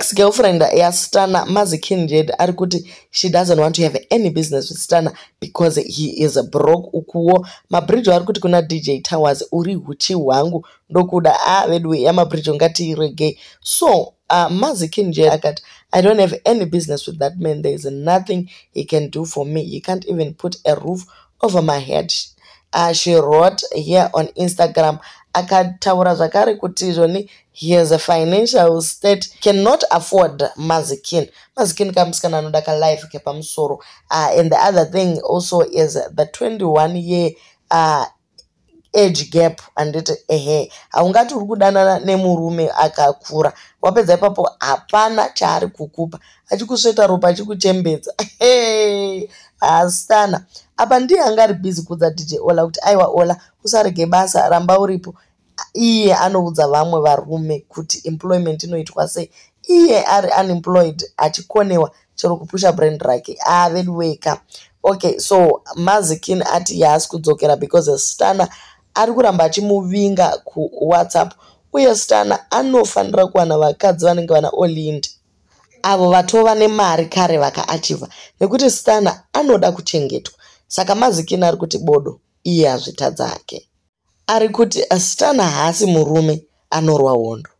ex-girlfriend yaStunner mazeeken Jade ari kuti she doesn't want to have any business with Stunner because he is broke. Ukuwo mabridge ari kuti kuna DJ Towers uri huchi hwangu ndokuda vedwe yamabridge ngatiirege. So mazeeken Jade akati I don't have any business with that man. There is nothing he can do for me. He can't even put a roof over my head. She wrote here on Instagram akataura zvakare kuti izvoni he has a financial state cannot afford mazeeken kamusikana anoda kalife kepamusoro. And the other thing also is the 21-year age gap. Anditi haungati uri kudanana nemurume akakura wapedza ipapo hapana chaari kukupa, achikusveta ropa achikuchembedza. Stunner apa ndiye anga ari busy kuudza DJ Ola kuti aiwa Ola usarege basa ramba uripo. Iye anoudza vamwe varume kuti employment inoitwa sei, iye ari unemployed achikonewa chero kupusha brand rake vedweka. Okay, so mazeeken ati yaasi kudzokera because Stunner ari kuramba achimuvinga kuWhatsApp, uye Stunner anofanira kuwana vakadzi vanenge vana all-in avo vatova nemari kare vakaachivha, nekuti Stunner anoda kuchengetwa. Saka mazeeken ari kuti bodo iye hazvitadza hake, ari kuti Stunner haasi murume anorwa hondo.